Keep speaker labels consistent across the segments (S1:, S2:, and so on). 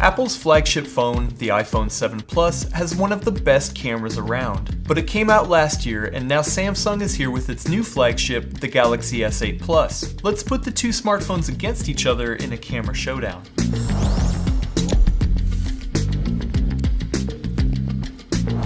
S1: Apple's flagship phone, the iPhone 7 Plus, has one of the best cameras around. But it came out last year, and now Samsung is here with its new flagship, the Galaxy S8 Plus. Let's put the two smartphones against each other in a camera showdown.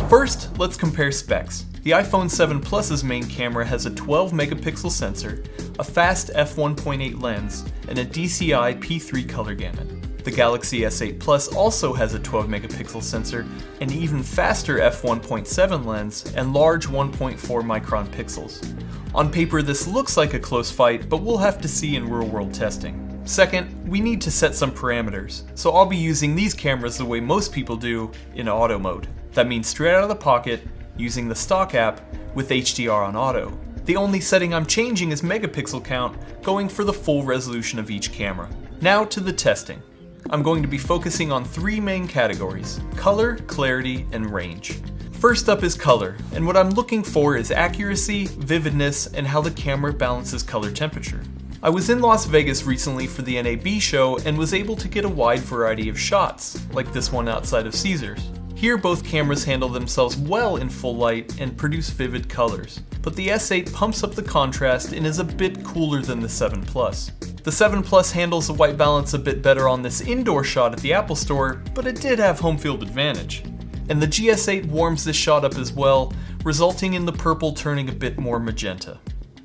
S1: First, let's compare specs. The iPhone 7 Plus's main camera has a 12 megapixel sensor, a fast f1.8 lens, and a DCI P3 color gamut. The Galaxy S8 Plus also has a 12 megapixel sensor, an even faster f1.7 lens, and large 1.4 micron pixels. On paper this looks like a close fight, but we'll have to see in real-world testing. Second, we need to set some parameters, so I'll be using these cameras the way most people do, in auto mode. That means straight out of the pocket, using the stock app, with HDR on auto. The only setting I'm changing is megapixel count, going for the full resolution of each camera. Now to the testing. I'm going to be focusing on three main categories: color, clarity, and range. First up is color, and what I'm looking for is accuracy, vividness, and how the camera balances color temperature. I was in Las Vegas recently for the NAB show and was able to get a wide variety of shots, like this one outside of Caesars. Here both cameras handle themselves well in full light and produce vivid colors, but the S8 pumps up the contrast and is a bit cooler than the 7 Plus. The 7 Plus handles the white balance a bit better on this indoor shot at the Apple Store, but it did have home field advantage. And the GS8 warms this shot up as well, resulting in the purple turning a bit more magenta.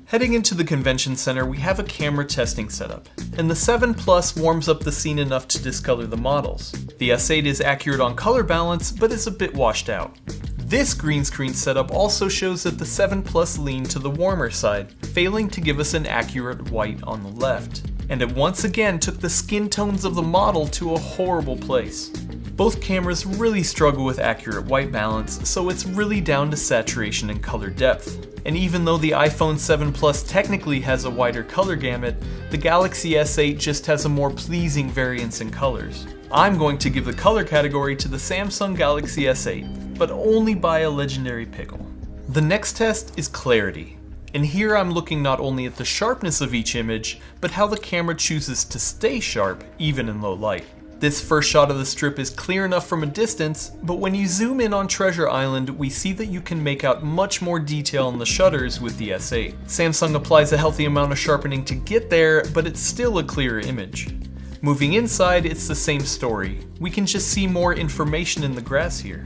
S1: Heading into the convention center, we have a camera testing setup, and the 7 Plus warms up the scene enough to discolor the models. The S8 is accurate on color balance, but is a bit washed out. This green screen setup also shows that the 7 Plus leaned to the warmer side, failing to give us an accurate white on the left. And it once again took the skin tones of the model to a horrible place. Both cameras really struggle with accurate white balance, so it's really down to saturation and color depth. And even though the iPhone 7 Plus technically has a wider color gamut, the Galaxy S8 just has a more pleasing variance in colors. I'm going to give the color category to the Samsung Galaxy S8, but only by a legendary pickle. The next test is clarity. And here I'm looking not only at the sharpness of each image, but how the camera chooses to stay sharp even in low light. This first shot of the strip is clear enough from a distance, but when you zoom in on Treasure Island, we see that you can make out much more detail in the shutters with the S8. Samsung applies a healthy amount of sharpening to get there, but it's still a clearer image. Moving inside, it's the same story. We can just see more information in the grass here.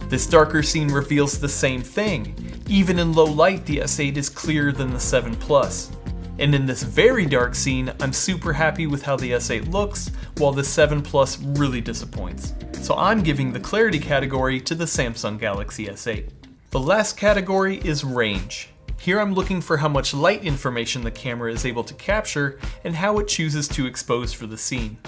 S1: This darker scene reveals the same thing. Even in low light, the S8 is clearer than the 7 Plus. And in this very dark scene, I'm super happy with how the S8 looks, while the 7 Plus really disappoints. So I'm giving the clarity category to the Samsung Galaxy S8. The last category is range. Here I'm looking for how much light information the camera is able to capture and how it chooses to expose for the scene.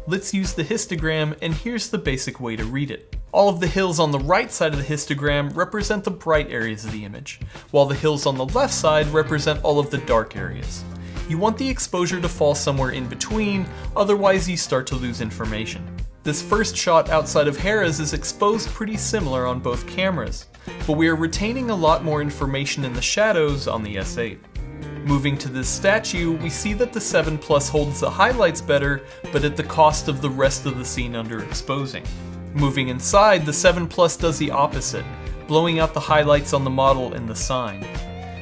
S1: Let's use the histogram, and here's the basic way to read it. All of the hills on the right side of the histogram represent the bright areas of the image, while the hills on the left side represent all of the dark areas. You want the exposure to fall somewhere in between, otherwise you start to lose information. This first shot outside of Harrah's is exposed pretty similar on both cameras, but we are retaining a lot more information in the shadows on the S8. Moving to this statue, we see that the 7 Plus holds the highlights better, but at the cost of the rest of the scene underexposing. Moving inside, the 7 Plus does the opposite, blowing out the highlights on the model and the sign.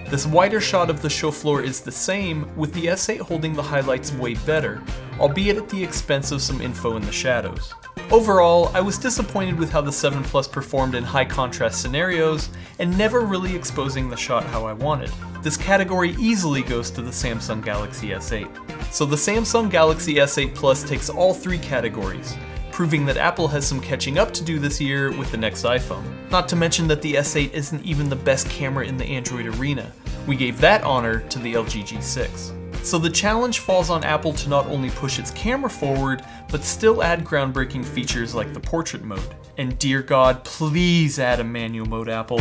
S1: This wider shot of the show floor is the same, with the S8 holding the highlights way better, albeit at the expense of some info in the shadows. Overall, I was disappointed with how the 7 Plus performed in high contrast scenarios, and never really exposing the shot how I wanted. This category easily goes to the Samsung Galaxy S8. So the Samsung Galaxy S8 Plus takes all three categories, proving that Apple has some catching up to do this year with the next iPhone. Not to mention that the S8 isn't even the best camera in the Android arena. We gave that honor to the LG G6. So the challenge falls on Apple to not only push its camera forward, but still add groundbreaking features like the portrait mode. And dear God, please add a manual mode, Apple.